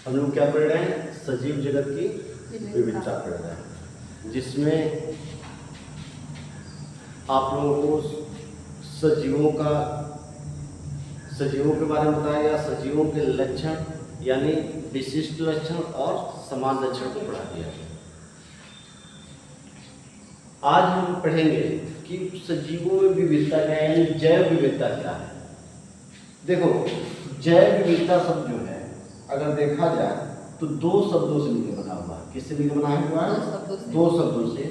हम लोग क्या पढ़ रहे हैं? सजीव जगत की विविधता पढ़ रहे हैं, जिसमें आप लोगों को सजीवों के बारे में बताया गया, सजीवों के लक्षण यानी विशिष्ट लक्षण और समान लक्षण को पढ़ा दिया। आज हम पढ़ेंगे कि सजीवों में विविधता क्या है, यानी जैव विविधता क्या है। देखो, जैव विविधता शब्द जो है अगर देखा जाए तो दो शब्दों से मिलकर बना हुआ है। किससे मिलकर बना हुआ है? दो शब्दों से।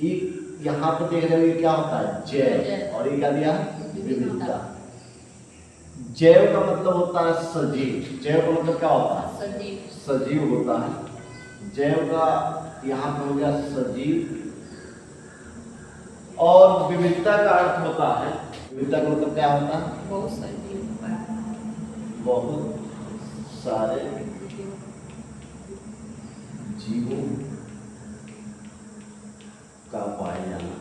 एक यहाँ पर देख रहे हो ये क्या होता है? जैव, और ये क्या दिया? विविधता। जैव का मतलब होता है सजीव। जैव का मतलब क्या होता है? सजीव होता है। जैव का यहाँ पर हो गया सजीव। और विविधता का अर्थ होता है, विविधता का मतलब क्या होता है? बहुत सारे जीवों का पाया जाना।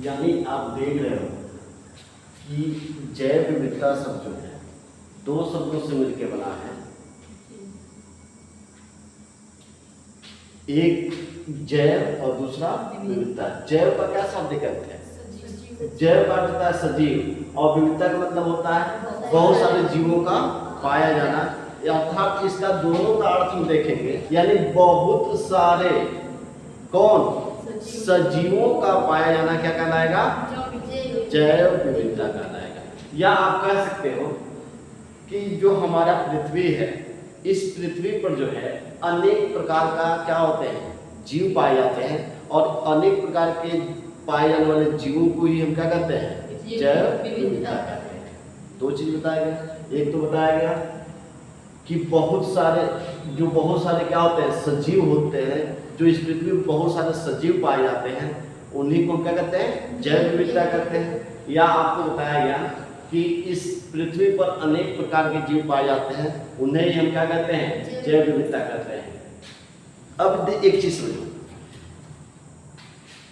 यानी आप देख रहे हो कि जैव विविधता शब्द जो है दो शब्दों से मिलकर बना है। एक जैव और दूसरा विविधता। जैव का क्या शब्द करते हैं? जैव का अर्थ होता है सजीव, और विविधता का मतलब होता है बहुत सारे जीवों का पाया जाना। अर्थात इसका दोनों का अर्थ हम देखेंगे, यानी बहुत सारे सजीवों का पाया जाना क्या कहलाएगा? जैव विविधता कहलाएगा। या आप कह सकते हो कि जो हमारा पृथ्वी है, इस पृथ्वी पर जो है अनेक प्रकार का क्या होते हैं? जीव पाए जाते हैं, और अनेक प्रकार के पाए जाने वाले जीवों को ही हम क्या कहते हैं? जैव विविधता कहते हैं। दो चीज बताया गया। एक तो बताया गया कि बहुत सारे क्या होते हैं? सजीव होते हैं। जो इस पृथ्वी में बहुत सारे सजीव पाए जाते हैं, उन्हीं को क्या कहते हैं? जैव विविधता कहते हैं। या आपको बताया गया कि इस पृथ्वी पर अनेक प्रकार के जीव पाए जाते हैं, उन्हें हम क्या कहते हैं? जैव विविधता कहते हैं। अब एक चीज समझो,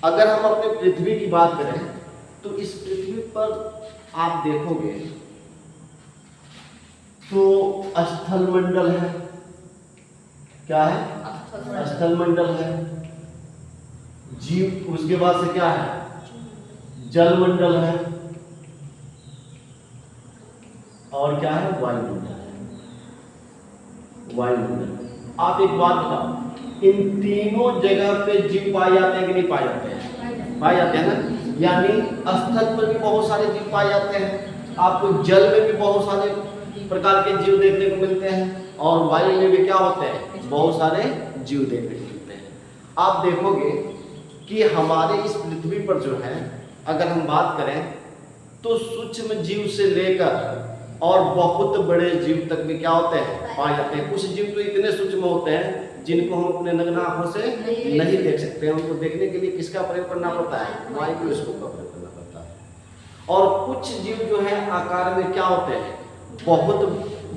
अगर हम अपने पृथ्वी की बात करें तो इस पृथ्वी पर आप देखोगे तो स्थल मंडल है। क्या है? स्थल मंडल है। जीव, उसके बाद से क्या है? जल मंडल है, और क्या है? वायुमंडल है। वायुमंडल। आप एक बात बताओ, इन तीनों जगह पे जीव पाए जाते हैं कि नहीं पाए जाते हैं? पाए जाते हैं ना। यानी स्थल पर भी बहुत सारे जीव पाए जाते हैं, आपको जल में भी बहुत सारे प्रकार के जीव देखने को मिलते हैं, और वायु में भी क्या होते हैं? बहुत सारे जीव देखने को मिलते हैं। आप देखोगे कि हमारे इस पृथ्वी पर जो है अगर हम बात करें तो सूक्ष्म जीव से लेकर और बहुत बड़े जीव तक भी क्या होते हैं? पाए जाते हैं। कुछ जीव तो इतने सूक्ष्म होते हैं जिनको हम अपने नग्न आंखों से नहीं देख सकते हैं। उनको देखने के लिए किसका प्रयोग करना पड़ता है? माइक्रोस्कोप का प्रयोग करना पड़ता है। और कुछ जीव जो है आकार में क्या होते हैं? बहुत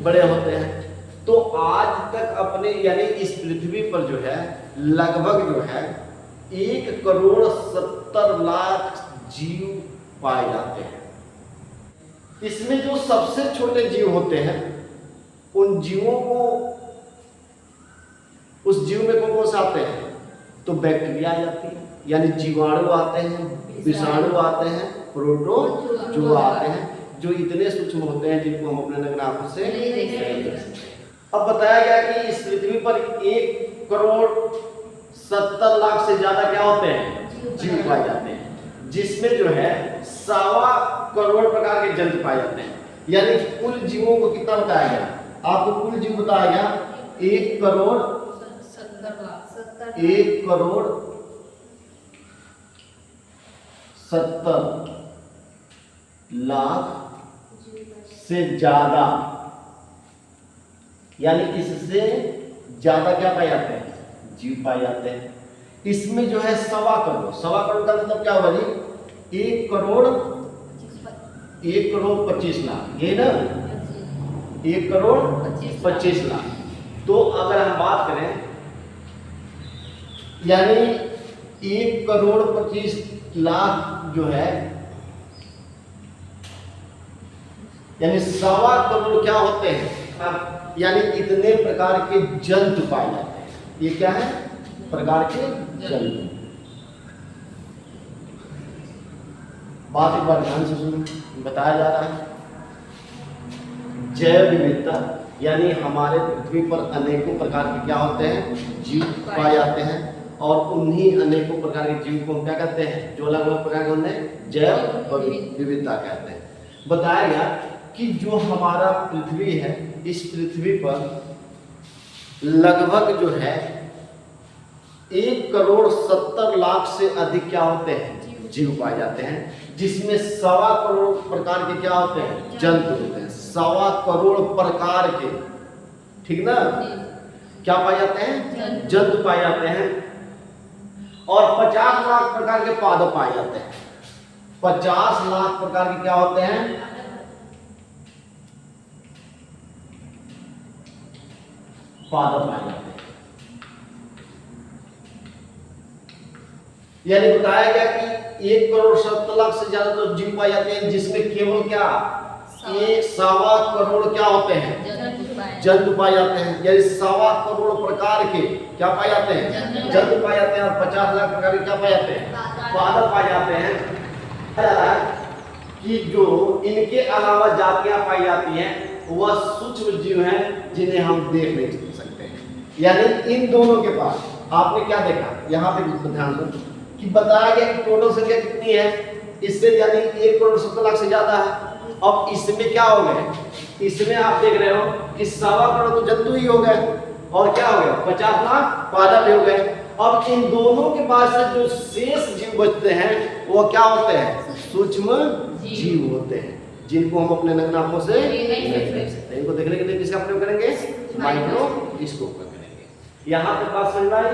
बड़े होते हैं। तो आज तक अपने यानी इस पृथ्वी पर जो है लगभग जो है 1,70,00,000 जीव पाए जाते हैं। इसमें जो सबसे छोटे जीव होते हैं, उन जीवों को, उस जीव में कौन कौन से आते हैं? तो बैक्टीरिया आ जाती है, यानी जीवाणु आते हैं, विषाणु आते हैं, प्रोटोजोआ आते हैं, जो इतने सूक्ष्म होते हैं जिनको हम अपने नग्न आंखों से नहीं देख सकते। अब बताया गया कि इस पृथ्वी पर 1,70,00,000 से ज्यादा क्या होते हैं? जीव पाए जाते हैं, जिसमें जो है 1.25 करोड़ प्रकार के जंतु पाए जाते हैं। यानी कुल जीवों को कितना बताया गया? आपको कुल जीव बताया गया 1,70,00,000 से ज्यादा, यानी इससे ज्यादा क्या पाए जाते हैं? जीव पाए जाते हैं। इसमें जो है 1.25 करोड़, 1.25 करोड़ का मतलब क्या हुआ जी? 1,25,00,000, ये ना 1,25,00,000। तो अगर हम बात करें यानी 1,25,00,000 जो है यानी 1.25 करोड़ क्या होते हैं, यानी इतने प्रकार के जंतु पाए जाते हैं। ये क्या है, प्रकार के जंतु। बात एक बार ध्यान से सुनो, बताया जा रहा है जैव विविधता, यानी हमारे पृथ्वी पर अनेकों प्रकार के क्या होते हैं, जीव पाए जाते हैं, और उन्हीं अनेकों प्रकार के जीव को हम क्या कहते हैं, जो अलग अलग प्रकार के होते हैं, जैव विविधता कहते हैं। बताया गया कि जो हमारा पृथ्वी है, इस पृथ्वी पर लगभग जो है 1,70,00,000 से अधिक क्या होते हैं, जीव पाए जाते हैं, जिसमें 1.25 करोड़ प्रकार के क्या होते हैं, जंतु होते हैं। 1.25 करोड़ प्रकार के, ठीक ना, क्या पाए जाते हैं, जंतु पाए जाते हैं, और 50 लाख प्रकार के पादप पाए जाते हैं। 50 लाख प्रकार के क्या होते हैं, पादप पाए जाते हैं। यानी बताया गया कि 1,70,00,000 से ज्यादा तो जीव पाए जाते हैं, जिसमें केवल क्या 1.25 करोड़ क्या होते हैं, जंतु पाए जाते हैं। यानी 1.25 करोड़ प्रकार के क्या पाए जाते हैं, जंतु पाए जाते हैं, और 50 लाख प्रकार के क्या पाए जाते हैं, पादप पाए जाते हैं। कि जो इनके अलावा जातियां पाई जाती हैं वह सूक्ष्म जीव हैं, जिन्हें हम देख नहीं सकते हैं। यानी इन दोनों के पास आपने क्या देखा, यहाँ पे ध्यान दो कि बताया गया कि टोटल संख्या कितनी है, इससे यानी 1,70,00,000 से ज्यादा है। अब इसमें क्या हो गए, इसमें आप देख रहे हो कि 1.25 करोड़ तो जंतु ही हो गए, और क्या हो गया 50 लाख पादप हो गए। अब इन दोनों के पास से जो शेष जीव बचते हैं वो क्या होते हैं, सूक्ष्म जीव होते हैं, जिनको हम अपने नग्न आंखों से नहीं देख सकते। इनको देखने के लिए किसका प्रयोग करेंगे, माइक्रोस्कोप का करेंगे। यहाँ तक बात समझ आई।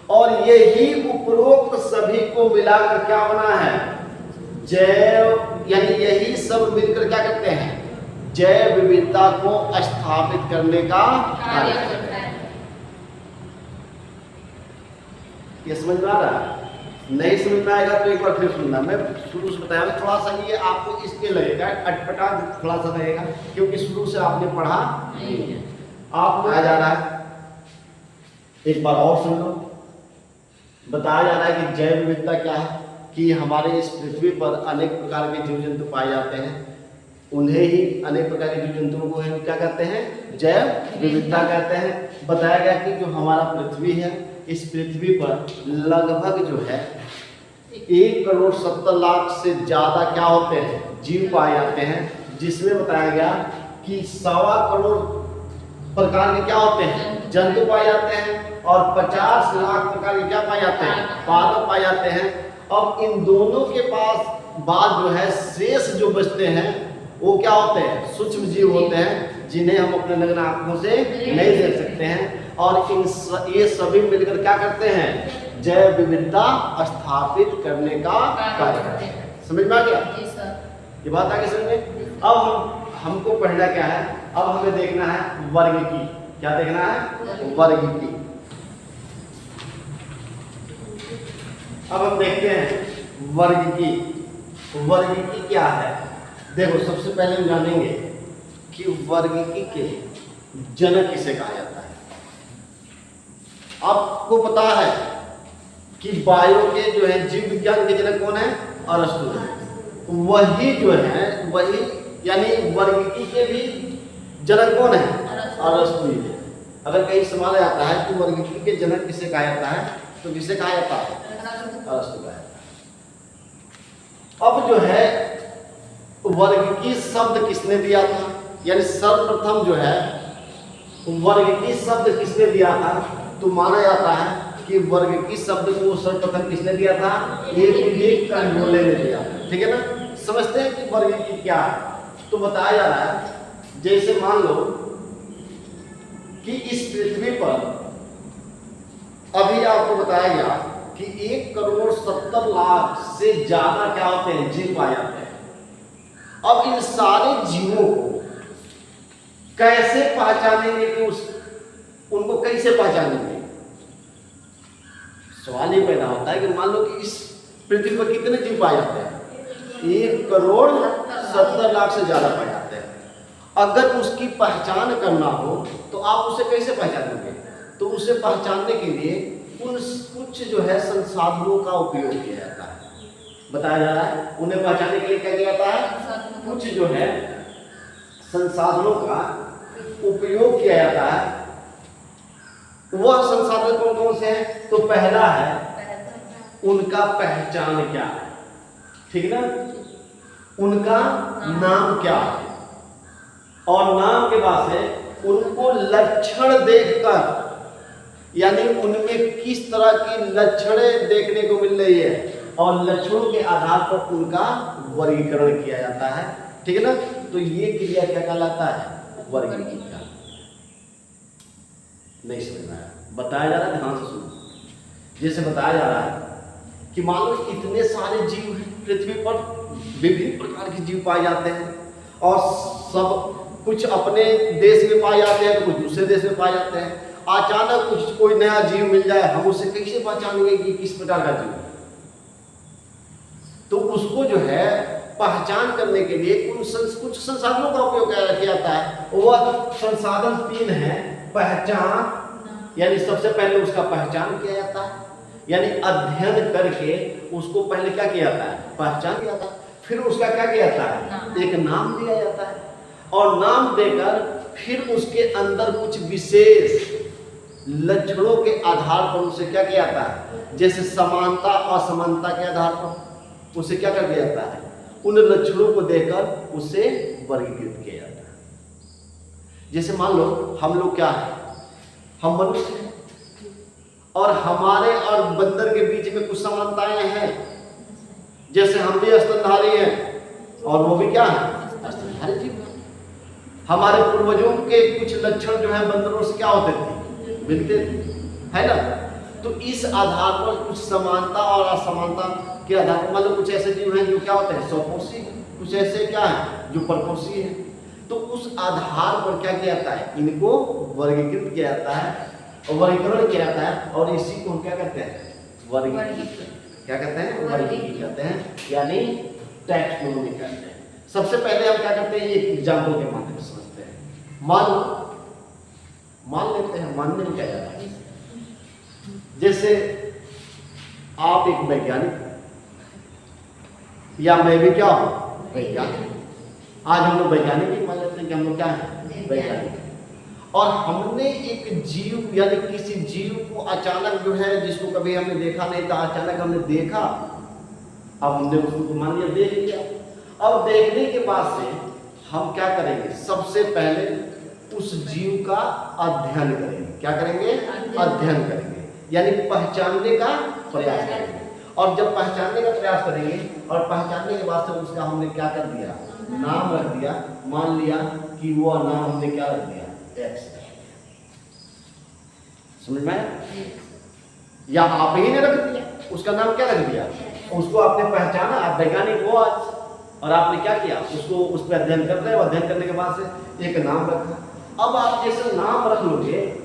और यही उपरोक्त सभी को मिलाकर क्या बना है, जैव, यानी यही सब मिलकर क्या करते हैं, जैव विविधता को स्थापित करने का कार्य करते हैं। ये समझ में आ रहा है? नहीं समझ में आएगा तो एक बार फिर सुनना। मैं शुरू से बताया, थोड़ा सा ये आपको इसके लगेगा अटपटा, थोड़ा सा लगेगा, क्योंकि शुरू से आपने पढ़ा नहीं है, आप बताया जा रहा है। एक बार और सुन लो। बताया जा रहा है कि जैव विविधता क्या है, कि हमारे इस पृथ्वी पर अनेक प्रकार के जीव जंतु पाए जाते हैं, उन्हें ही अनेक प्रकार के जीव जंतुओं को हम क्या कहते हैं, जैव विविधता कहते हैं। बताया गया कि जो हमारा पृथ्वी है, इस पृथ्वी पर लगभग जो है 1,70,00,000 से ज्यादा क्या होते हैं, जीव पाए जाते हैं, जिसमें बताया गया कि 1.25 करोड़ प्रकार के क्या होते हैं, जंतु पाए जाते हैं, और 50 लाख प्रकार के क्या पाए जाते हैं, पादप पाए जाते हैं। अब इन दोनों के पास बाद जो है शेष जो बचते हैं वो क्या होते हैं, सूक्ष्म जीव होते हैं, जिन्हें हम अपने नग्न आंखों से नहीं देख सकते हैं। और ये सभी मिलकर क्या करते हैं, जैव विविधता स्थापित करने का कार्य करते हैं। समझ में आ गया ये बात? आगे समझ में। अब हमको पढ़ना क्या है, अब हमें देखना है वर्ग की। क्या देखना है, वर्ग की। अब हम देखते हैं वर्ग की। वर्ग की क्या है, देखो सबसे पहले हम जानेंगे कि वर्गीकी के जनक किसे कहा जाता है। आपको पता है कि बायो के जो है जीव विज्ञान के जनक कौन है, अरस्तु है। वही जो है वही, यानी वर्गीकी के भी जनक कौन है, अरस्तु ही है। अगर कहीं सवाल आता है कि वर्गीकी के जनक किसे कहा जाता है, तो किसे कहा जाता है, अरस्तु कहा जाता है। अब जो है वर्गीकी शब्द किसने दिया था, यानी सर्वप्रथम जो है वर्गीकी शब्द किसने दिया था, तो माना जाता है कि वर्गीकी शब्द को सर्वप्रथम किसने दिया था, एक कंडोले ने दिया। ठीक है ना, समझते हैं कि वर्गीकी क्या है। तो बताया जा रहा है, जैसे मान लो कि इस पृथ्वी पर अभी आपको बताया गया कि 1,70,00,000 से ज्यादा क्या होते हैं, जीव पाए जाते हैं। अब इन सारे जीवों को कैसे पहचानेंगे, कि उनको कैसे पहचानेंगे, सवाल ये पैदा होता है कि मान लो कि इस पृथ्वी पर कितने जीव पाए जाते हैं, 1,70,00,000 से ज्यादा पाए जाते हैं। अगर उसकी पहचान करना हो तो आप उसे कैसे पहचानोगे? तो उसे पहचानने के लिए कुछ जो है संसाधनों का उपयोग किया जाता है। बताया जा रहा है उन्हें पहचानने के लिए क्या किया जाता है? कुछ जो है संसाधनों का उपयोग किया जाता है। वह संसाधन कौन कौन से हैं? तो पहला है उनका पहचान क्या है, ठीक ना, उनका नाम क्या है, और नाम के बाद से उनको लक्षण देखकर, यानी उनमें किस तरह की लक्षणें देखने को मिल रही है, और लक्षणों के आधार पर उनका वर्गीकरण किया जाता है, ठीक है ना। तो ये क्रिया क्या कहलाता है? वर्गीकरण। नहीं समझ में आया? बताया जा रहा है, ध्यान से सुनो। जैसे बताया जा रहा है कि मान लो इतने सारे जीव हैं पृथ्वी पर, विभिन्न प्रकार के जीव पाए जाते हैं, और सब कुछ अपने देश में पाए जाते हैं तो कुछ दूसरे देश में पाए जाते हैं। अचानक कुछ कोई नया जीव मिल जाए, हम उसे कैसे पहचानेंगे कि किस प्रकार का जीव है? तो उसको जो है पहचान करने के लिए कुछ संसाधनों का उपयोग किया जाता है। वह संसाधन 3 है। पहचान, यानी सबसे पहले उसका पहचान किया जाता है, यानी अध्ययन करके उसको पहले क्या किया जाता है? पहचान किया जाता है। फिर उसका क्या किया जाता है? एक नाम दिया जाता है, और नाम देकर फिर उसके अंदर कुछ विशेष लक्षणों के आधार पर उसे क्या किया जाता है? जैसे समानता असमानता के आधार पर उसे क्या कर दिया जाता है? उन लक्षणों को देकर उसे वर्गीकृत किया जाता है। जैसे मान लो हम लोग क्या है? हम मनुष्य हैं, और हमारे और बंदर के बीच में कुछ समानताएं हैं। जैसे हम भी स्तनधारी हैं और वो भी क्या है? स्तनधारी जीव है। हमारे पूर्वजों के कुछ लक्षण जो है बंदरों से क्या होते थे? मिलते थे, है ना। तो इस आधार पर कुछ समानता और असमानता के आधार पर, मतलब कुछ ऐसे जीव हैं जो क्या होते हैं? स्वपोषी, कुछ ऐसे क्या है जो परपोषी है। तो उस आधार पर क्या किया जाता है? इनको वर्गीकृत किया जाता है और वर्गीकरण किया जाता है, और इसी को हम क्या कहते हैं? वर्गीकृत। क्या कहते हैं? वर्गीकृत कहते हैं, यानी टैक्सोनॉमी कहते हैं। सबसे पहले हम क्या करते हैं? एक एग्जाम्पल के माध्यम से समझते हैं। मान लेते हैं, मानने में क्या जाता है? जैसे आप एक वैज्ञानिक, या मैं भी क्या हूं? वैज्ञानिक। आज हम लोग वैज्ञानिक ही मान लेते हैं कि हम लोग क्या है? वैज्ञानिक। और हमने एक जीव, यानी किसी जीव को अचानक जो है, जिसको कभी हमने देखा नहीं था, अचानक हमने देखा, अब हमने उसको मान लिया, देख लिया। अब देखने के बाद से हम क्या करेंगे? सबसे पहले उस जीव का अध्ययन करेंगे। क्या करेंगे? अध्ययन करेंगे, यानी पहचानने का प्रयास करेंगे। और जब पहचानने का प्रयास करेंगे और पहचानने के बाद से उसका हमने क्या कर दिया? नाम रख दिया। मान लिया कि वो नाम हमने क्या रख दिया? एक्स। समझ में आया? या आप ही ने रख दिया, उसका नाम क्या रख दिया? उसको आपने पहचाना, आप वैज्ञानिक हो आज, और आपने क्या किया? उसको उस पर अध्ययन कर रहे हो। अध्ययन करने के बाद से एक नाम रखा। अब आप जैसे नाम रख लोगे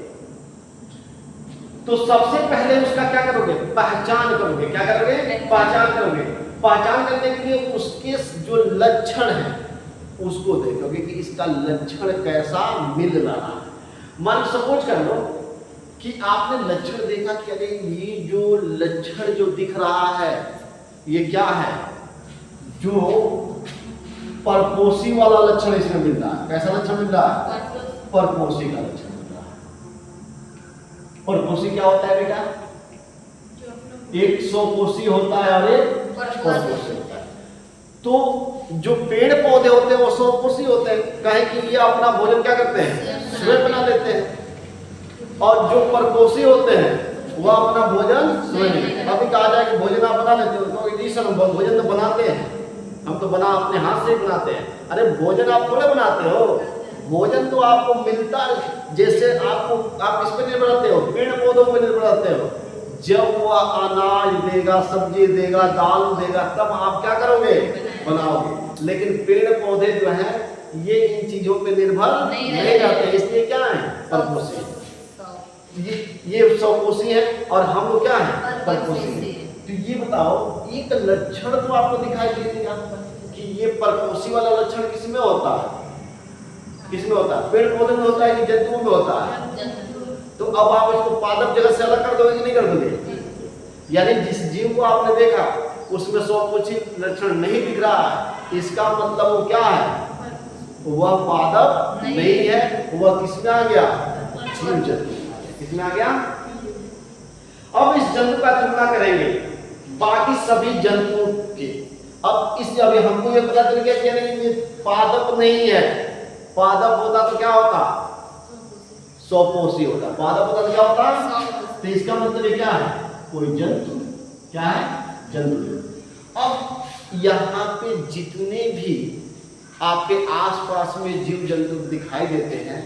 तो सबसे पहले उसका क्या करोगे? पहचान करोगे। क्या करोगे? पहचान करोगे। पहचान करने के लिए उसके जो लक्षण है उसको देखोगे कि इसका लक्षण कैसा मिल रहा है। मान सपोज कर लो कि आपने लक्षण देखा कि अरे ये जो लक्षण जो दिख रहा है ये क्या है? जो परपोषी वाला लक्षण इसमें मिल रहा है। कैसा लक्षण मिल रहा है? परपोषी का लक्षण मिल रहा है। परपोषी क्या होता है बेटा? एक स्वपोषी होता है और एक परपोषी होता है। तो जो पेड़ पौधे होते हैं वो स्वपोषी होते हैं, कहे कि ये अपना भोजन क्या करते हैं? स्वयं बना लेते हैं। और जो परपोषी होते हैं वो अपना भोजन स्वयं। अभी कहा जाए कि भोजन आप बना लेते हो, तो जी सर भोजन तो बनाते हैं, हम तो बना अपने हाथ से ही बनाते हैं। अरे भोजन आप थोड़े बनाते हो, भोजन तो आपको मिलता है। जैसे आप किस पे निर्भर रहते हो? पेड़ पौधों पर निर्भर रहते हो। जब वह अनाज देगा, सब्जी देगा, दाल देगा, तब आप क्या करोगे? बनाओगे। लेकिन पेड़ पौधे जो है ये इन चीजों पे निर्भर नहीं रहते, इसलिए क्या है? परपोषी। ये स्वपोषी है और हम लोग क्या है? परपोषी। तो ये बताओ, एक लक्षण तो आपको दिखाई दे दिया कि ये परपोषी वाला लक्षण किसमें होता है? किसमें होता है? पेड़ पौधे में होता है कि जंतुओं में होता है? तो अब आप इसको पादप जगत से अलग कर दोगे कि नहीं कर दोगे? यानी जिस जीव को आपने देखा उसमें स्वपोषी लक्षण नहीं दिख रहा है, इसका मतलब वो क्या है? वह पादप नहीं है, वह किसमें आ गया? जीव जंतु। किसमें आ गया? अब इस जंतु का तुलना करेंगे बाकी सभी जंतुओं की। अब इस अभी हमको ये पता चल गया कि ये पादप नहीं है। पादप होता तो क्या होता? स्वपोषी होता। पादप होता तो क्या होता? तो इसका मतलब क्या है? कोई जंतु। क्या है? जंतु। अब यहाँ पे जितने भी आपके आसपास में जीव जंतु दिखाई देते हैं,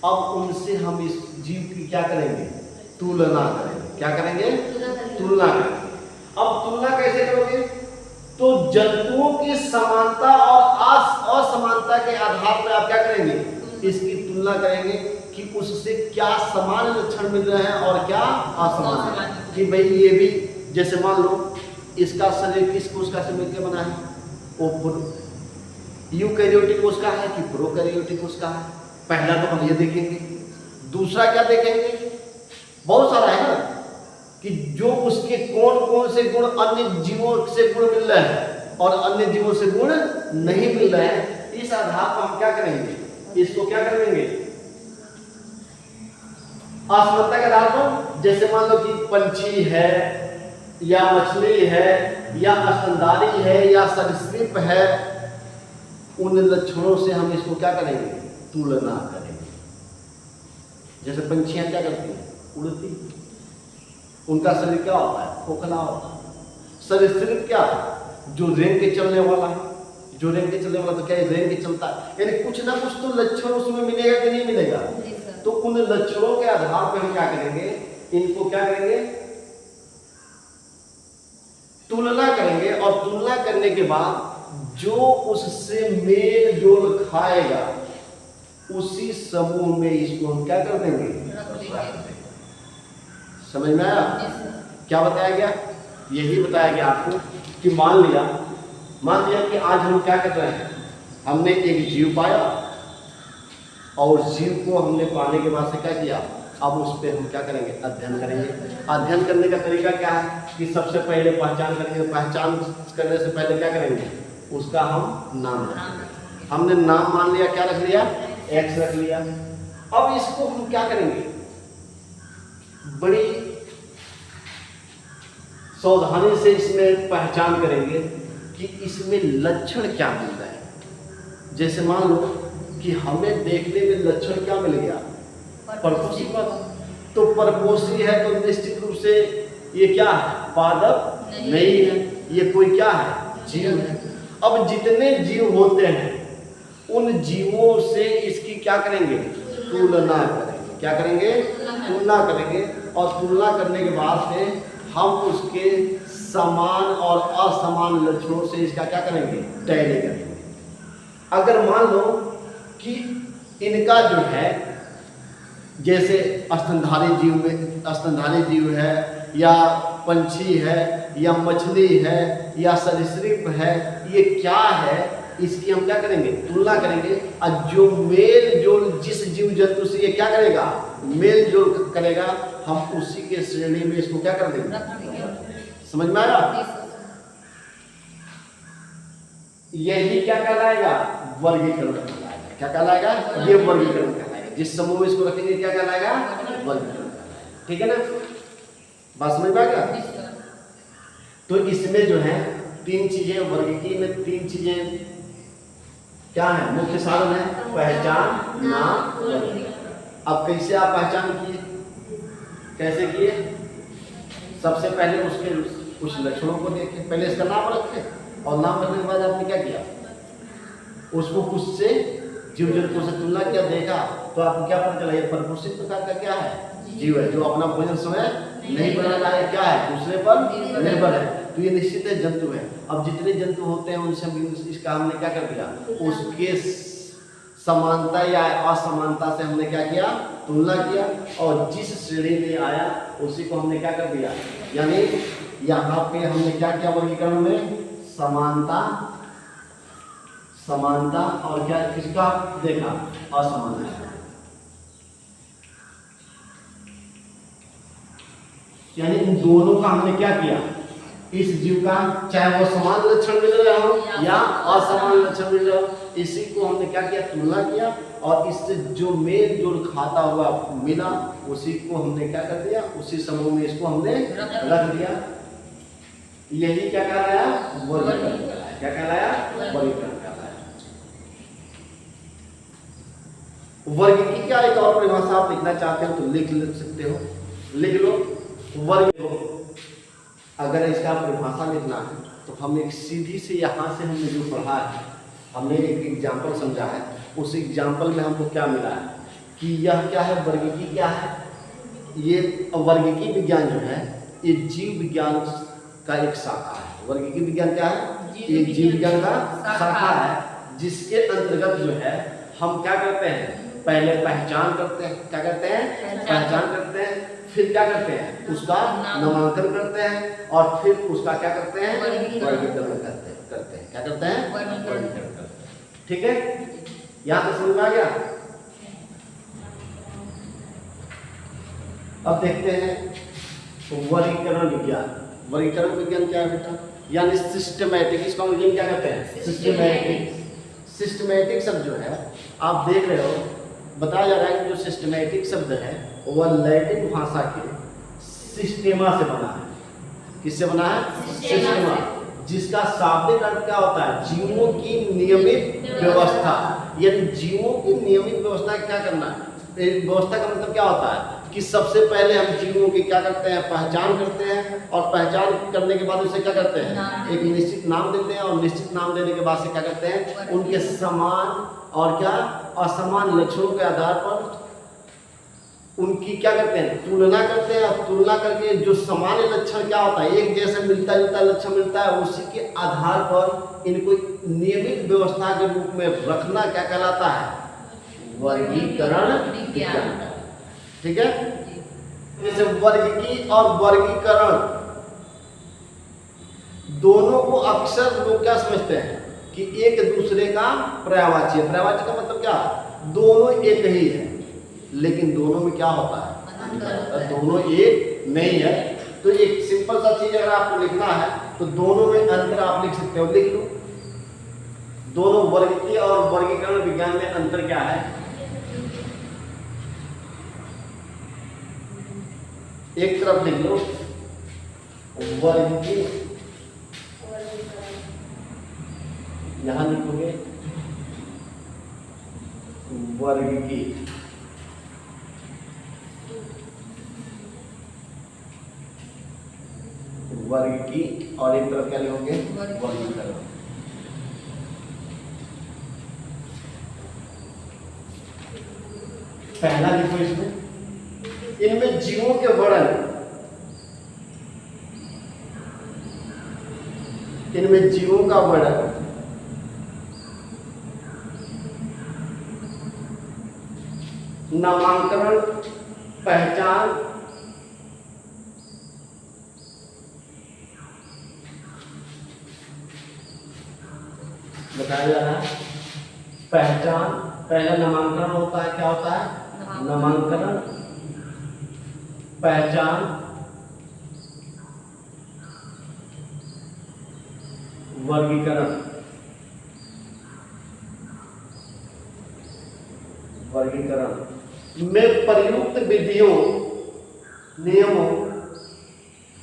अब उनसे हम इस जीव की क्या करेंगे? तुलना करेंगे। क्या करेंगे? तुलना करेंगे। अब तुलना कैसे करोगे? तो जंतुओं की समानता और असमानता के आधार पर आप क्या करेंगे? इसकी तुलना करेंगे कि उससे क्या समान लक्षण मिल रहे हैं और क्या असमान। कि भाई ये भी, जैसे मान लो इसका शरीर किस कोशिका से मिलकर बना है? वो यूकैरियोटिक कोशिका है कि प्रोकैरियोटिक कोशिका है? पहला तो हम ये देखेंगे। दूसरा क्या देखेंगे? बहुत सारा है ना, कि जो उसके कौन कौन से गुण अन्य जीवों से गुण मिल रहे हैं और अन्य जीवों से गुण नहीं मिल रहे हैं। इस आधार पर हम क्या करेंगे? इसको क्या करेंगे? असमानता के आधार पर, जैसे मान लो कि पंछी है या मछली है या स्तनधारी है या सरीसृप है, उन लक्षणों से हम इसको क्या करेंगे? तुलना करेंगे। जैसे पंछियां क्या करती हैं? उड़ती। उनका शरीर क्या होता है? खोखला होता है। सरीसृप क्या? जो रेंग के चलने वाला है। जो रेंग के चलने वाला तो क्या है? रेंग के चलता है। यानी कुछ ना कुछ तो लक्षण उसमें मिलेगा कि नहीं मिलेगा? तो उन लक्षणों के आधार पर हम क्या करेंगे? इनको क्या करेंगे? तुलना करेंगे। और तुलना करने के बाद जो उससे मेल जोल खाएगा उसी समूह में इसको हम क्या कर देंगे? समझ में आया? क्या बताया गया? यही बताया गया आपको कि मान लिया कि आज हम क्या कर रहे हैं? हमने एक जीव पाया और जीव को हमने पाने के बाद से क्या किया? अब उस पर हम क्या करेंगे? अध्ययन करेंगे। अध्ययन करने का तरीका क्या है? कि सबसे पहले पहचान करेंगे। पहचान करने से पहले क्या करेंगे? उसका हम नाम रखेंगे। हमने नाम मान लिया, क्या रख लिया? एक्स रख लिया। अब इसको हम क्या करेंगे? बड़ी सावधानी से इसमें पहचान करेंगे कि इसमें लक्षण क्या मिल रहा है। जैसे मान लो कि हमें देखने में लक्षण क्या मिल गया? परपोषी पद। तो परपोषी है तो निश्चित रूप से ये क्या है? पादप नहीं है, ये कोई क्या है? जीव है। अब जितने जीव होते हैं उन जीवों से इसकी क्या करेंगे? तुलना करेंगे। क्या करेंगे? तुलना करेंगे। और तुलना करने के बाद से हम उसके समान और असमान लक्षणों से इसका क्या करेंगे? टैली करेंगे। अगर मान लो कि इनका जो है, जैसे स्तनधारी जीव है या पंछी है या मछली है या सरीसृप है, ये क्या है? इसकी हम क्या करेंगे? तुलना करेंगे। और जो मेल जोल जिस जीव जंतु से ये क्या करेगा? मेल जोल करेगा, हम उसी के श्रेणी में इसको क्या कर देंगे? समझ में आया? यही क्या कहलाएगा? वर्गीकरण कहलाएगा। क्या कहलाएगा? ये वर्गीकरण कहलाएगा। जिस समूह में इसको रखेंगे क्या कहलाएगा? वर्गीकरण। ठीक है ना? बात समझ में आ गया? तो इसमें जो है तीन चीजें, वर्गीकरण में तीन चीजें क्या है? मुख्य साधन है पहचान, नाम, वर्गीकरण। अब कैसे आप पहचान किए? कैसे किए? सबसे पहले उसके कुछ लक्षणों को देखें। पहले इसका नाम रखे और नाम रखने के बाद आपने क्या किया? उसको कुछ से जीव जंतु से तुलना किया, देखा, तो आपको क्या पता चला? ये परपोषी प्रकार का क्या है? जीव है, जो अपना भोजन स्वयं नहीं बनाना है, क्या है? दूसरे पर निर्भर है। तो ये निश्चित है जंतु है। अब जितने जंतु होते हैं उनसे इसका हमने क्या कर दिया? उसके समानता या असमानता से हमने क्या किया? तुलना किया। और जिस श्रेणी में आया उसी को हमने क्या कर दिया? यानी यहाँ पे हमने क्या किया वर्गीकरण में, समानता, समानता और क्या किसका देखा, असमानता। यानी इन दोनों का हमने क्या किया, इस जीव का चाहे वो समान लक्षण मिल रहा हो या असमान लक्षण मिल रहा हो, इसी को हमने क्या किया, तुलना किया और इससे जो मेल जोल खाता हुआ मिला उसी को हमने क्या कर दिया, उसी समूह में इसको हमने रख दिया। यही क्या कहलाया, वर्गीकरण कहलाया। क्या कहलाया, वर्गीकरण कहलाया। वर्ग की क्या एक और परिभाषा आप लिखना चाहते हो तो लिख सकते हो, लिख लो। वर्ग अगर इसका परिभाषा लिखना है तो हम एक सीधी से यहाँ से हमने जो पढ़ा है, हमने एक एग्जाम्पल समझा है, उस एग्जाम्पल में हमको क्या मिला है कि यह क्या है, वर्गीकी क्या है, ये वर्गीकी विज्ञान जो है ये जीव विज्ञान का एक शाखा है। वर्गीकी विज्ञान क्या है, ये जीव विज्ञान का शाखा है, जिसके अंतर्गत जो है हम क्या करते हैं, पहले पहचान करते हैं। क्या करते हैं, पहचान करते हैं, फिर क्या करते हैं, उसका नामांकन करते हैं और फिर उसका क्या करते हैं, वर्गीकरण करते हैं। क्या करते हैं, वर्गीकरण करते हैं। ठीक है, यहाँ तक समझ में आ गया। अब देखते हैं वर्गीकरण विज्ञान। वर्गीकरण विज्ञान क्या है बेटा, यानी सिस्टमैटिक, इसको अंग्रेजी में क्या कहते हैं, सिस्टमैटिक। सिस्टमैटिक शब्द जो है आप देख रहे हो, बताया जा रहा है कि जो सिस्टमैटिक शब्द है वह लैटिन भाषा के सिस्टेमा से बना है। किससे बना है, सिस्टेमा, जिसका शाब्दिक अर्थ क्या होता है, जीवों की नियमित व्यवस्था। यानी जीवों की नियमित व्यवस्था क्या करना है, व्यवस्था का मतलब क्या होता है कि सबसे पहले हम जीवों की क्या करते हैं, पहचान करते हैं और पहचान करने के बाद उसे क्या करते हैं, एक निश्चित नाम देते हैं और निश्चित नाम देने के बाद से क्या करते हैं, उनके समान और क्या असमान लक्षणों के आधार पर उनकी क्या करते हैं, तुलना करते हैं। और तुलना करके जो सामान्य लक्षण क्या होता है, एक जैसा मिलता जुलता लक्षण मिलता है, उसी के आधार पर इनको नियमित व्यवस्था के रूप में रखना क्या कहलाता है, वर्गीकरण विज्ञान। ठीक है, जैसे वर्गीकी और वर्गीकरण दोनों को अक्सर लोग क्या समझते हैं कि एक दूसरे का पर्यायवाची है। पर्यायवाची का मतलब क्या, दोनों एक ही है, लेकिन दोनों में क्या होता है, दोनों एक नहीं है। तो एक सिंपल सा चीज अगर आपको लिखना है तो दोनों में अंतर आप लिख सकते हो, लिख लो। दोनों वर्गीकी और वर्गीकरण विज्ञान में अंतर क्या है, एक तरफ लिख लो वर्गीकी, यहां लिखोगे वर्गीकी, वर्गीकी और एक तरफ क्या लिखोगे, वर्गीकरण। पहला लिखो इसमें, इनमें जीवों के वर्णन, इनमें जीवों का वर्णन नामांकन, पहचान, बताया जा रहा है। पहचान पहला नामांकन होता है, क्या होता है, नामांकन, पहचान, वर्गीकरण। वर्गीकरण में प्रयुक्त विधियों, नियमों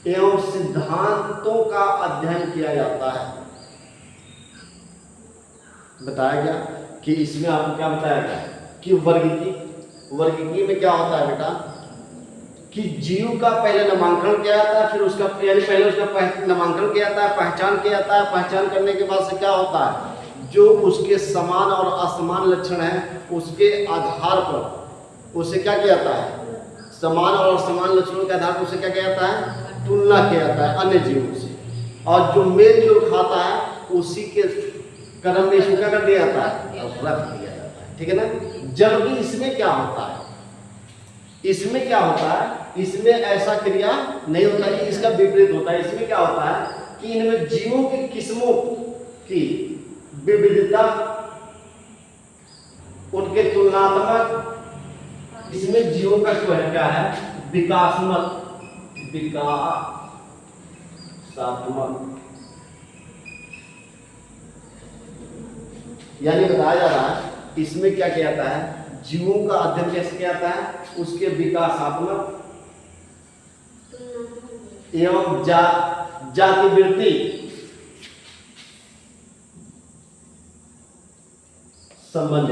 एवं सिद्धांतों का अध्ययन किया जाता है। बताया गया कि इसमें आपको क्या बताया गया कि वर्गीकी में क्या होता है बेटा कि जीव का पहले नामांकन किया जाता है, फिर उसका पहले उसका नामांकन किया जाता है, पहचान किया जाता है। पहचान करने के बाद से क्या होता है, जो उसके समान और असमान लक्षण हैं उसके आधार पर उसे क्या किया जाता है, समान और असमान लक्षणों के आधार पर उसे क्या किया जाता है, तुलना किया जाता है अन्य जीवों से, और जो मेल जोल खाता है उसी के क्रम में इसको क्या कर दिया जाता है, रख दिया जाता है। ठीक है ना। जबकि इसमें क्या होता है, इसमें क्या होता है, इसमें ऐसा क्रिया नहीं होता है, इसका विपरीत होता है। इसमें क्या होता है कि इनमें जीवों की किस्मों की विविधता, उनके तुलनात्मक, इसमें जीवों का जो है क्या है, विकासात्मक यानी बताया जा रहा है इसमें क्या किया जाता है, जीवों का अध्ययन कैसे किया जाता है, उसके विकासात्मक एवं जातिवृत्ति संबंध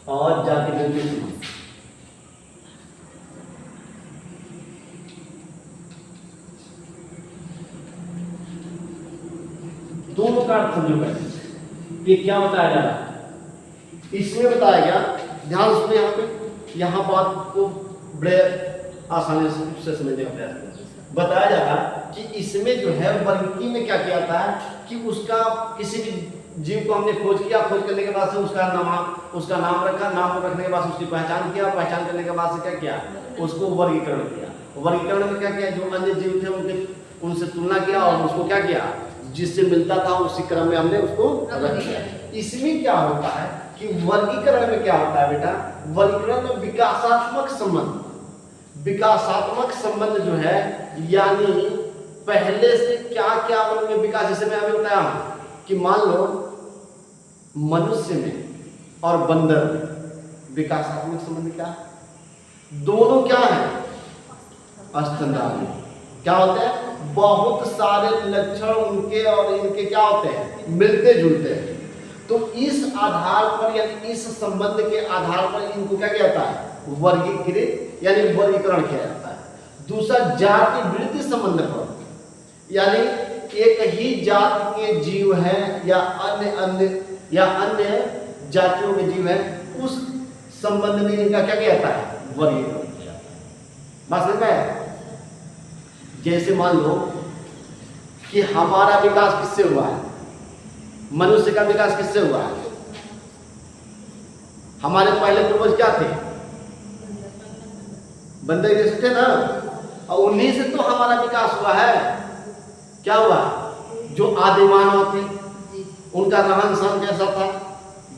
और जातिवृत्ति संबंध। दोनों का अर्थ समझो पहले, ये क्या बताया जा रहा है। इसमें बताया गया, ध्यान सुनिए, यहाँ बात को बड़े आसानी से समझने का प्रयास करें। बताया जा रहा है कि इसमें जो है वर्गीकरण में क्या किया जाता है कि उसका किसी भी जीव को हमने खोज किया, खोज करने के बाद से उसका नाम रखा, नाम रखने के बाद उसकी पहचान किया, पहचान करने के बाद से क्या किया, उसको वर्गीकरण किया। वर्गीकरण में क्या किया, जो अन्य जीव थे उनसे तुलना किया और उसको क्या किया, जिससे मिलता था उसी क्रम में हमने उसको रख दिया। इसमें क्या होता है कि वर्गीकरण में क्या होता है बेटा, वर्गीकरण में विकासात्मक संबंध जो है, यानी पहले से क्या क्या उनमें विकास, जैसे मैं अभी बताया कि मान लो मनुष्य में और बंदर में विकासात्मक संबंध क्या है, दोनों क्या है, स्तनधारी। क्या होते हैं, बहुत सारे लक्षण उनके और इनके क्या होते हैं, मिलते जुलते हैं। तो इस आधार पर यानी इस संबंध के आधार पर इनको क्या किया जाता है, वर्गीकृत यानी वर्गीकरण किया जाता है। दूसरा जाति वृत्ति संबंध पर, यानी एक ही जाति के जीव हैं या अन्य जातियों के जीव हैं, उस संबंध में इनका क्या किया जाता है, वर्गीकरण किया जाता है। बात समझ में आया? जैसे मान लो कि हमारा विकास किससे हुआ है, मनुष्य का विकास किससे हुआ है, हमारे पहले पूर्वज क्या थे, बंदर जैसे थे ना, और उन्हीं से तो हमारा विकास हुआ है। क्या हुआ, जो आदि मानव थे उनका रहन सहन कैसा था,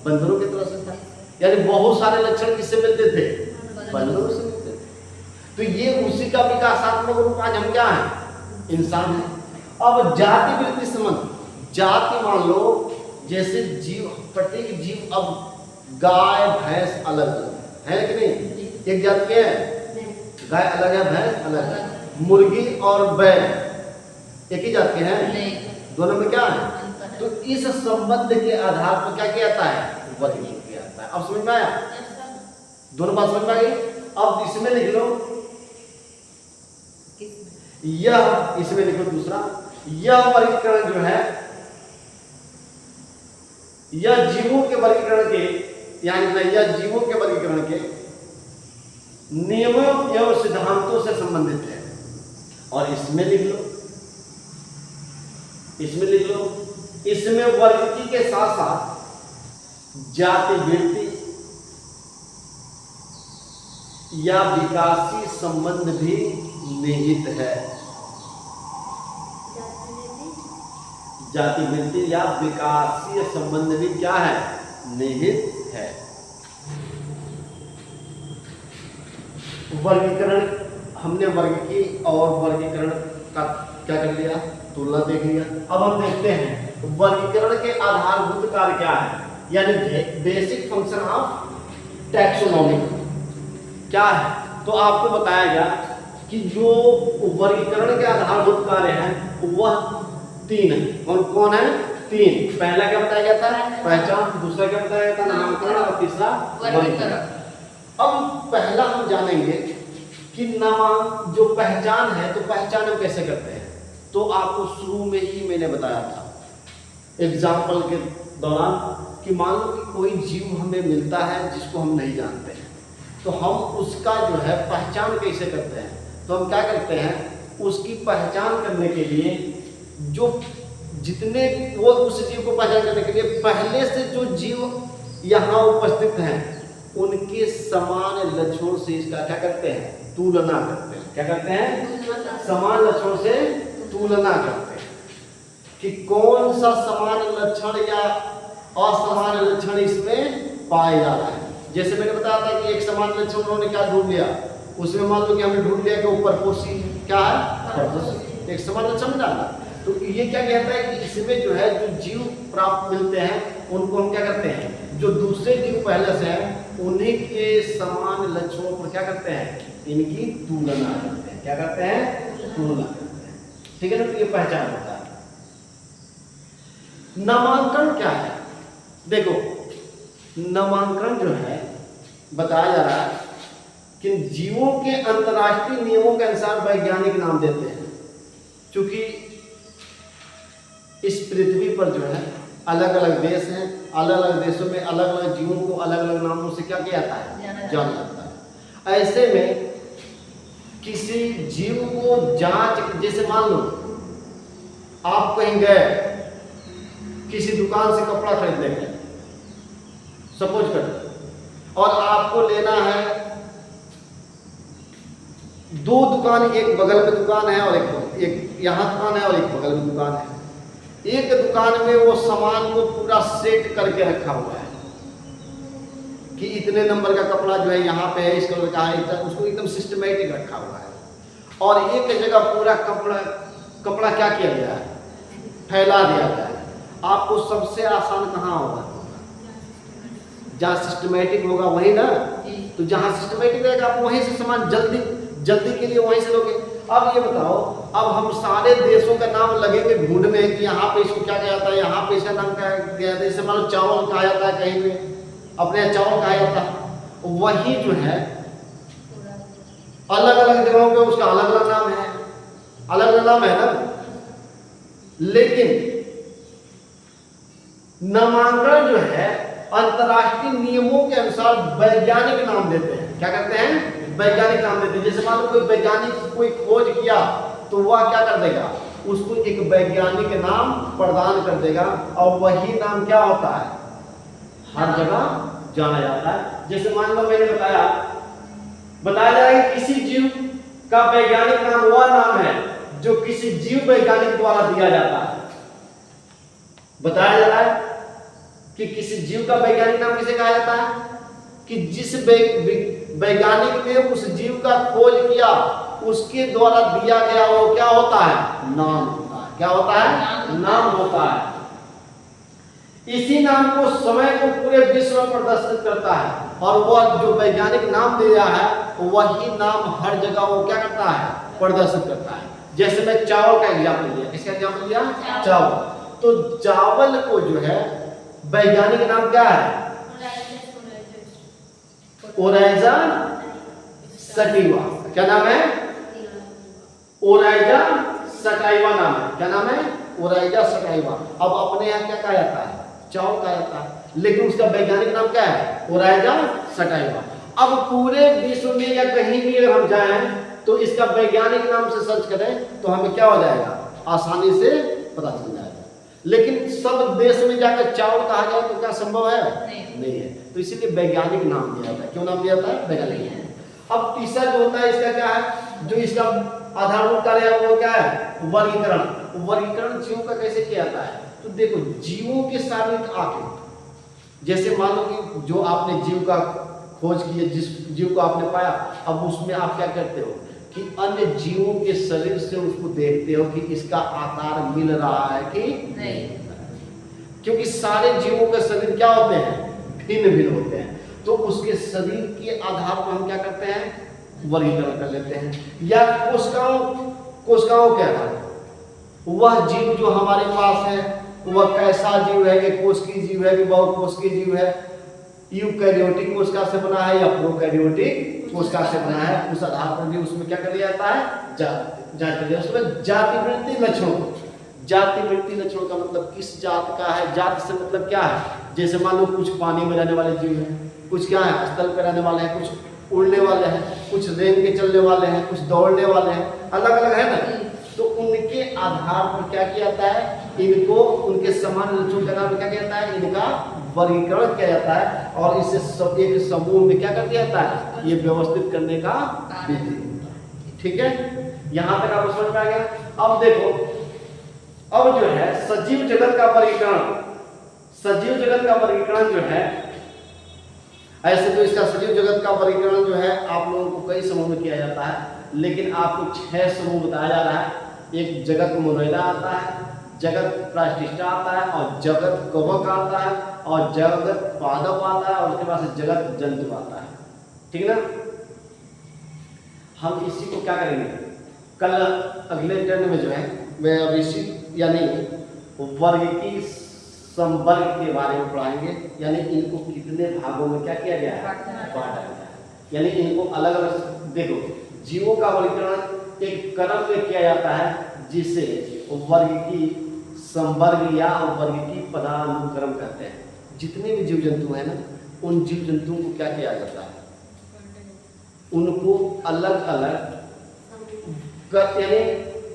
बंदरों की तरह से था। यानी बहुत सारे लक्षण किससे मिलते थे, बंदरों से मिलते थे। तो ये उसी का विकासात्मक रूप आज हम क्या है, इंसान है। अब जाति वृत्ति संबंध, जाति मान लो जैसे जीव, प्रत्येक जीव, अब गाय भैंस अलग अलग है कि नहीं, एक जात के है, गाय अलग है, भैंस अलग है। मुर्गी और बैल एक ही जात के हैं, दोनों में क्या है। तो इस संबंध के आधार पर क्या किया जाता है, वर्गीकरण किया जाता है। अब समझ में आया, दोनों बात समझ में आ गई। अब इसमें लिख लो, यह इसमें लिखो दूसरा, यह वर्गीकरण जो है, यह जीवों के वर्गीकरण के, यानी यह जीवों के वर्गीकरण के नियमों एवं सिद्धांतों से संबंधित है। और इसमें लिख लो, इसमें वर्गीकरण के साथ साथ जाति वृत्ति या विकासी संबंध भी निहित है। जाति वृत्ति या विकासीय संबंध भी क्या है, निहित है। वर्गीकरण हमने वर्ग की और वर्गीकरण का क्या कर लिया, तुलना देख लिया। अब हम देखते हैं वर्गीकरण के आधारभूत कार्य क्या है, यानी बेसिक फंक्शन ऑफ टैक्सोनॉमी क्या है। तो आपको बताया गया कि जो वर्गीकरण के आधारभूत कार्य हैं वह 3 है। कौन कौन है, 3। पहला क्या बताया गया था, पहचान, दूसरा क्या बताया गया था, नामकरण, और तीसरा वर्गीकरण। अब पहला हम जानेंगे कि नाम जो पहचान है, तो पहचान हम कैसे करते हैं। तो आपको शुरू में ही मैंने बताया था एग्जाम्पल के दौरान कि मान लो कि कोई जीव हमें मिलता है जिसको हम नहीं जानते हैं, तो हम उसका जो है पहचान कैसे करते हैं। तो हम क्या करते हैं, उसकी पहचान करने के लिए जो जितने वो उस जीव को पहचान करने के लिए पहले से जो जीव यहाँ उपस्थित हैं उनके समान लक्षणों से इसका क्या करते हैं, तुलना करते हैं। क्या करते हैं, समान लक्षणों से तुलना करते हैं कि कौन सा समान लक्षण या असमान लक्षण इसमें पाया जा रहा है। जैसे मैंने बताया था कि एक समान लक्षण उन्होंने क्या ढूंढ लिया, उसमें मान लो कि हमने ढूंढ लिया कि ऊपर पोषी क्या है, परपोषी, एक समान लक्षण डाला। तो ये क्या कहता है कि इसमें जो है जो जीव प्राप्त मिलते हैं उनको हम क्या करते हैं, जो दूसरे जीव पहले से हैं उन्हीं के समान लक्षणों पर क्या करते हैं, इनकी तुलना करते हैं। क्या करते हैं, तुलना करते हैं। ठीक है ना, तो ये पहचान होता है। नामांकन क्या है, देखो नामांकन जो है बताया जा रहा है कि जीवों के अंतर्राष्ट्रीय नियमों के अनुसार वैज्ञानिक नाम देते हैं। क्योंकि इस पृथ्वी पर जो है अलग अलग देश हैं, अलग अलग देशों में अलग अलग जीवों को अलग अलग नामों से क्या किया जाता है, जाना जाता है। ऐसे में किसी जीव को जांच, जैसे मान लो आप कहीं गए, किसी दुकान से कपड़ा खरीदने गए सपोज कर, और आपको लेना है, दो दुकान, एक बगल में दुकान है और एक यहाँ दुकान है और एक बगल में दुकान है। एक दुकान में वो सामान को पूरा सेट करके रखा हुआ है कि इतने नंबर का कपड़ा जो है यहाँ पे है, इस कलर का है, उसको एकदम सिस्टमेटिक रखा हुआ है। और एक जगह पूरा कपड़ा क्या किया गया है, फैला दिया गया है। आपको सबसे आसान कहाँ होगा, जहाँ सिस्टमेटिक होगा वही ना। तो जहाँ सिस्टमेटिक रहेगा आप वहीं से सामान जल्दी के लिए वहीं से लोगे। अब ये बताओ, अब हम सारे देशों का नाम लगेंगे ढूंढने कि यहाँ पे इसको क्या कहा जाता है, यहाँ पे इसका नाम क्या गया जाता है। जैसे मान लो चावल कहा जाता है, कहीं पे अपने यहाँ चावल कहा जाता है, वही जो है अलग अलग जगहों पे उसका अलग अलग नाम है, अलग अलग नाम है ना। लेकिन नामांकन जो है अंतर्राष्ट्रीय नियमों के अनुसार वैज्ञानिक नाम देते हैं। क्या करते हैं, वैज्ञानिक नाम देते हैं। जैसे मान लो कोई वैज्ञानिक कोई खोज किया तो वह क्या कर देगा, उसको एक वैज्ञानिक नाम प्रदान कर देगा, और वही नाम क्या होता है, हर जगह जाना जाता है। जैसे मान लो मैंने बताया जाए कि किसी जीव का वैज्ञानिक नाम वह नाम है जो किसी जीव वैज्ञानिक द्वारा दिया जाता है। बताया जा रहा है कि किसी जीव का वैज्ञानिक नाम किसे कहा जाता है, कि जिस वैज्ञानिक ने उस जीव का खोज किया उसके द्वारा दिया गया वो क्या होता है, नाम होता है। क्या होता है, नाम होता है। इसी नाम को समय को पूरे विश्व में प्रदर्शित करता है, और वह जो वैज्ञानिक नाम दिया है वही नाम हर जगह वो क्या करता है, प्रदर्शित करता है। जैसे मैं चावल का एग्जाम्पल दिया, किसका एग्जाम्पल दिया, चावल। तो चावल को जो है वैज्ञानिक नाम क्या है, ओराइजा सटिवा। क्या नाम है, ओराइजा सटाइवा नाम है। क्या नाम है, ओराइजा सटाइवा। अब अपने यहाँ क्या कहा जाता है, चावल कहा जाता है, लेकिन उसका वैज्ञानिक नाम क्या है, ओराइजा सटाइवा। अब पूरे विश्व में या कहीं भी अगर हम जाएं तो इसका वैज्ञानिक नाम से सर्च करें तो हमें क्या हो जाएगा, आसानी से पता चल जाएगा। लेकिन सब देश में जाकर चावल कहा जाए तो क्या संभव है, नहीं है। तो इसीलिए वैज्ञानिक नाम दिया जाता है। क्यों नाम दिया जाता है, वैज्ञानिक। अब तीसरा जो होता है इसका क्या है, जो इसका आधारभूत कार्य है वो क्या है, वर्गीकरण। वर्गीकरण जीवों का कैसे किया जाता है, तो देखो जीवों के शारीरिक आकृति, जैसे मान लो कि जो आपने जीव का खोज की है, जिस जीव को आपने पाया, अब उसमें आप क्या करते हो कि अन्य जीवों के शरीर से उसको देखते हो कि इसका आकार मिल रहा है कि नहीं, क्योंकि सारे जीवों के शरीर क्या होते हैं, भिन्न भिन्न होते हैं। तो उसके शरीर के आधार पर हम क्या करते हैं, वर्गीकरण कर लेते हैं। या कोशिकाओं के आधार पर वह जीव जो हमारे पास है वह कैसा जीव है, कि कोशिकीय जीव है कि बहुकोशिकीय जीव है, यूकैरियोटिक कोशिका से बना है या प्रोकैरियोटिक कोशिका से बना है, उस आधार पर भी उसमें क्या कर लिया जाता है, जांच कर लिया। उसमें जाति वृत्ति लक्षणों, जाति वृत्ति लक्षणों का मतलब किस जात का है, जाति से मतलब क्या है। जैसे मान लो कुछ पानी में रहने वाले जीव हैं, कुछ क्या है स्थल पर रहने वाले हैं, कुछ उड़ने वाले हैं, कुछ रेंग के चलने वाले हैं, कुछ दौड़ने वाले हैं, अलग अलग है ना। तो उनके आधार पर क्या किया जाता है, इनको उनके समान लक्षणों के आधार पर क्या किया जाता है, इनका वर्गीकरण किया जाता है और इसे सब एक समूह में क्या कर दिया जाता है, ये व्यवस्थित करने का विधि। ठीक है, यहां तक आपको समझ में आ गया। अब देखो, अब जो है सजीव जगत का वर्गीकरण, सजीव जगत का वर्गीकरण जो है, ऐसे तो इसका सजीव जगत का वर्गीकरण जो है आप लोगों को कई समूह में किया जाता है, लेकिन आपको 6 समूह बताया जा रहा है। एक जगत मोनोइडा आता है, जगत प्लास्टिस्टा आता है, और जगत कवक आता है, और जगत पादप आता है, और उसके बाद से जगत जंतु आता है। ठीक ना, हम इसी को क्या करेंगे कल अगले टर्न में जो है मैं अब इसी यानी वर्ग की संवर्ग के बारे में पढ़ाएंगे, यानी इनको कितने भागों में क्या किया गया है, बांटा गया है, यानी इनको अलग अलग। देखो, जीवों का वर्गीकरण एक क्रम में किया जाता है जिसे वर्ग की संवर्ग या वर्ग की पदानुक्रम कहते हैं। जितने भी जीव जंतु हैं ना, उन जीव जंतुओं को क्या किया जाता है, उनको अलग अलग यानी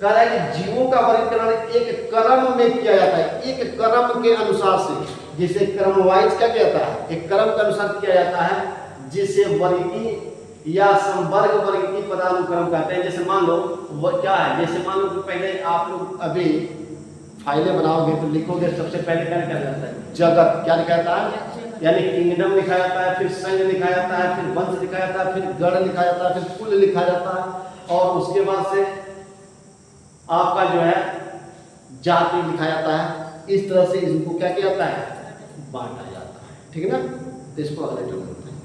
करें जीवों का वर्गीकरण एक क्रम में किया जाता है, एक क्रम के अनुसार से, जिसे क्रम वाइज क्या किया जाता है, एक क्रम के अनुसार किया जाता है, जिसे वर्गीय या संवर्ग वर्गीय पदानुक्रम कहते हैं। जैसे मान लो वो क्या है, जैसे मान लो कि पहले आप लोग अभी फाइलें बनाओगे तो लिखोगे, सबसे पहले क्या लिखा जाता है, जगत क्या लिखा जाता है, यानी किंगडम लिखा जाता है, फिर संघ लिखा जाता है, फिर वंश लिखा जाता है, फिर गण लिखा जाता है, फिर कुल लिखा जाता है, और उसके बाद से आपका जो है जाति लिखा जाता है। इस तरह से इनको क्या किया जाता है, बांटा जाता है। ठीक है ना, तो इसको अगले टर्म में